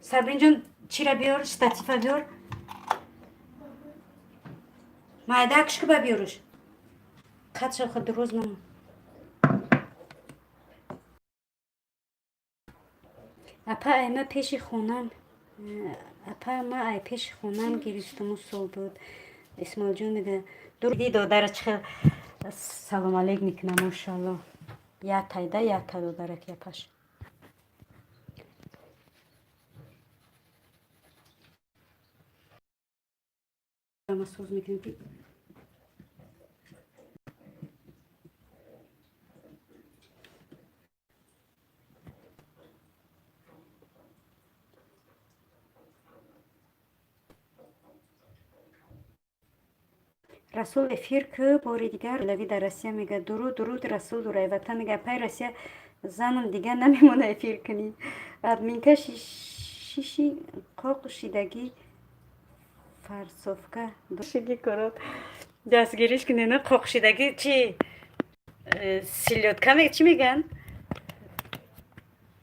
صبرین جون چی را بیار شتاتیفا بیار مایدکش که با بیارش قدش خود روز ماما اپا ایما پیش خونم اپا ما ای پیش خونم گرفتم و سال بود. اسماعیل جون میگه دور دادر چه سلام علیک میکنم ماشاءالله. یا تایده یا تا دادر که پاش ما سوز میکنیم. رسول افیر که باری دیگر لوی در روسیه میگه درود رسول دورای وطن میگه پای روسیه زنم دیگه نمیمونه افیر کنی. ادمینکه شیشی قاق شیدگی فرسوفکه دوشگی کرد دستگیریش کنی نه قاق شیدگی چی سیلیوتکه میگه چی میگن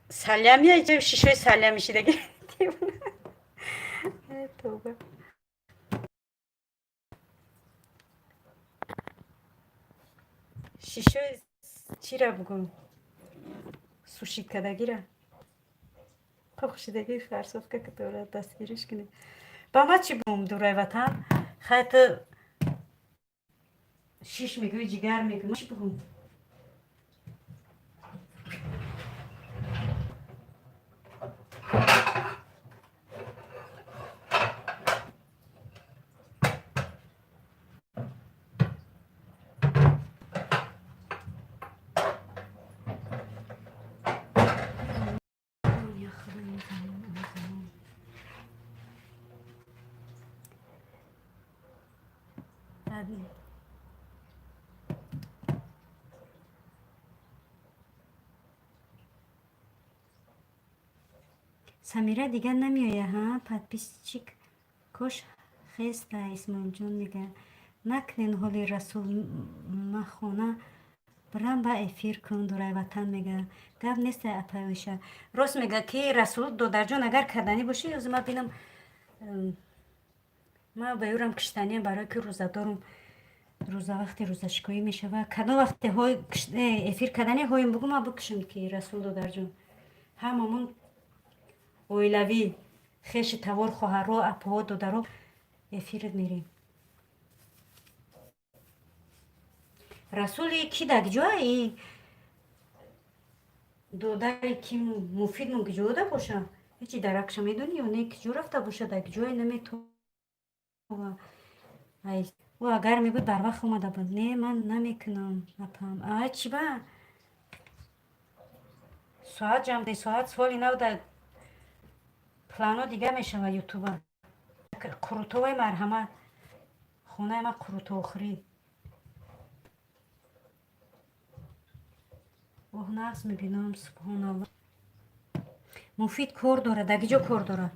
سلیمی یا شیشوی سلیمی شیدگی توبه شیشوی چی را بگم سوشید کدگی را قاق شیدگی فرسوفکه که دورت دستگیریش کنی. با ما چی بگم دورای وطن خیلی شیش میگوی جگر میگوی چی بگم سمیرا دیگه نمیایه ها подписчик кош хеста исмоил ҷон мега накнен ҳоли расул махона برام با افیر کن دورای وطن میگه گپ نیست اپایوشه راست میگه که رسول دادر جان اگر کردنی باشه از ما بینم ما بیورم کشتنی برای که روزه دارم روزه وقتی روزه شکویی میشه و کدام وقتی های افیر کردنی هایم بگو ما بکشم که رسول دادر جان هممون اویلوی خیش توار خواهر رو اپا دادر رو افیر میریم رسول کی دک جایی دوداری که مفید مگه جوده باشه هیچی درکش میدونی یا نه که جو رفته باشه در جای نمیتونه و اگر میبود بر وقت اومده بود نه من نمیکنم نپام چی با ساعت جمع ساعت سوالی نو در پلانو دیگه میشه و یوتیوب کروتوی مرحمت خونه ما کروتو آخری اوه نقص میبینم سبحان الله مفید کار داره دیگه جا کار داره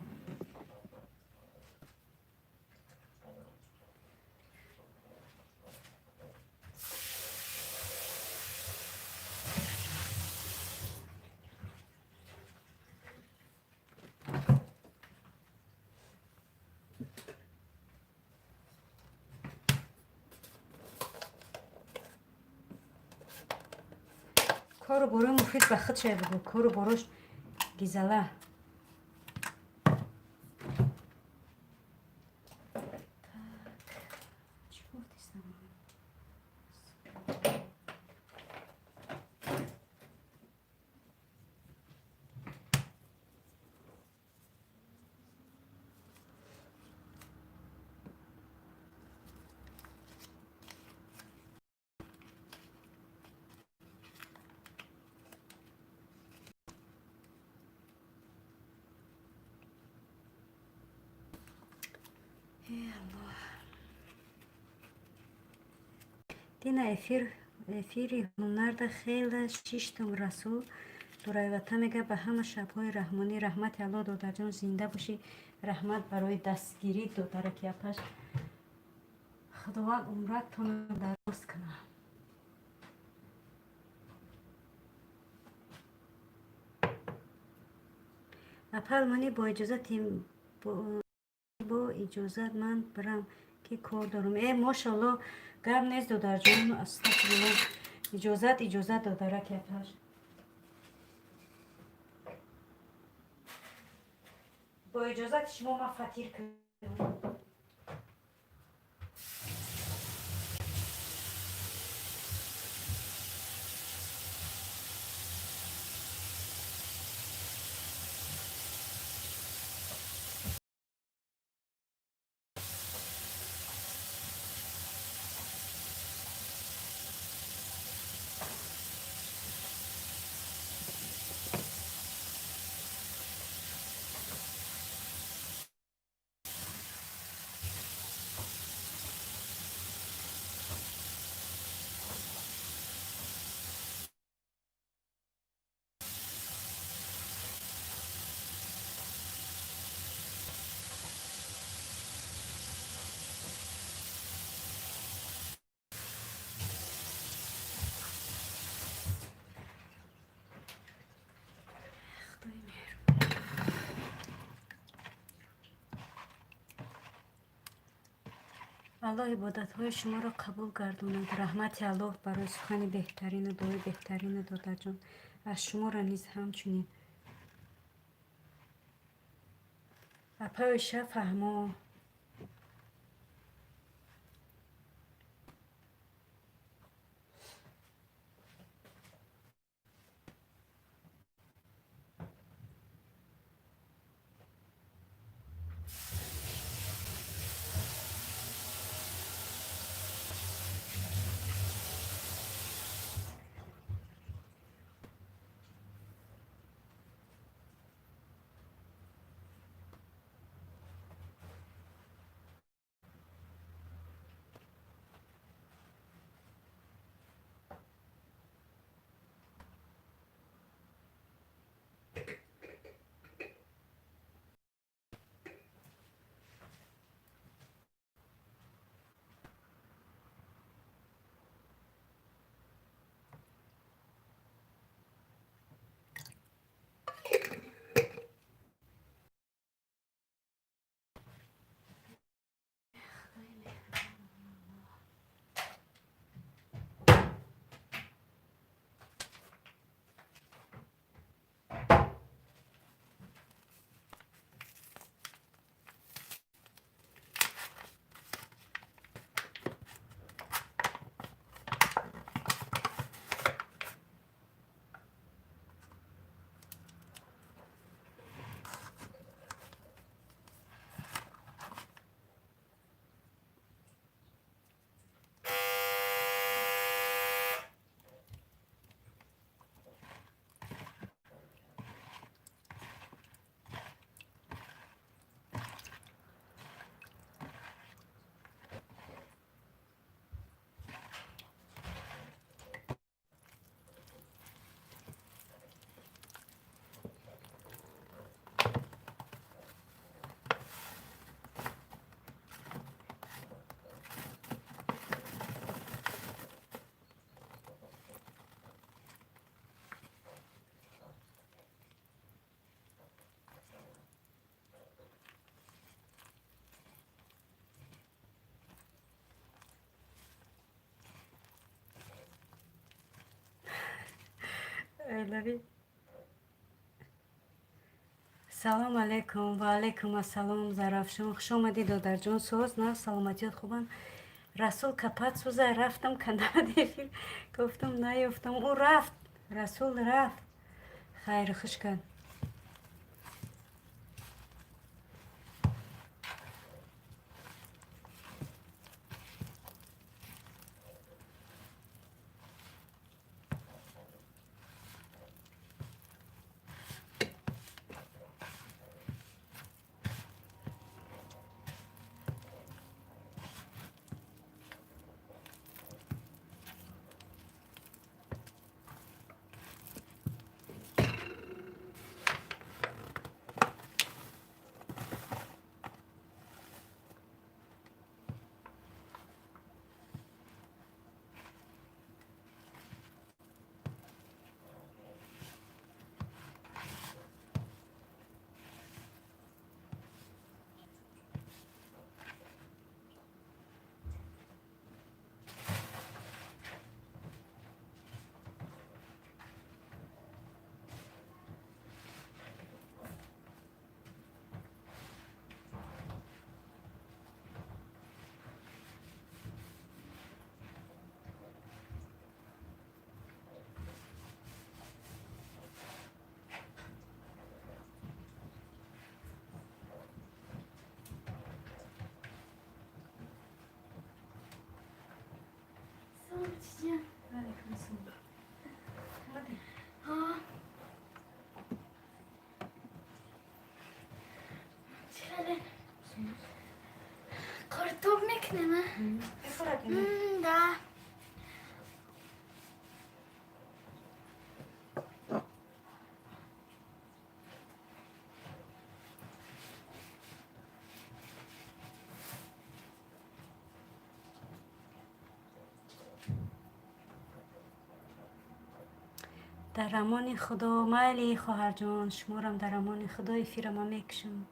کارو برای مفید به خود شد بگو کارو براش گیزله دینا افیری هنر ده خیلی شیشتم رسول دورای وطن میگه به همه شبهای رحمانی رحمت الله دادر جان زنده باشی رحمت برای دستگیری دادر که اپش خداوند عمرتون دراز کنه اپل منی با اجازت من برم که کار دارم ماشاءالله گرم نیست دادر جان استغفرالله اجازت دادره که اپش با اجازت شما ما فطیر کنم الله عبادت های شما را قبول گرداند رحمت الله برای سخن بهترین و دعای بهترین دادر جان از شما را نیز همچنین اپایشه فهما اویلوی. سلام علیکم و علیکم السلام زرافشان. خوش آمدید دادر جان. سوز نه سلامتیت خوبن. رسول کپت سوزه رفتم کندم دیفیر گفتم نیفتم او رفت. رسول رفت. خیر خوش کن. علیکم السلام. ها چرا کارتوب میکنه من ده در امان خدا. مالی خواهر جان شما رم در امان خدا افیرم میکشم.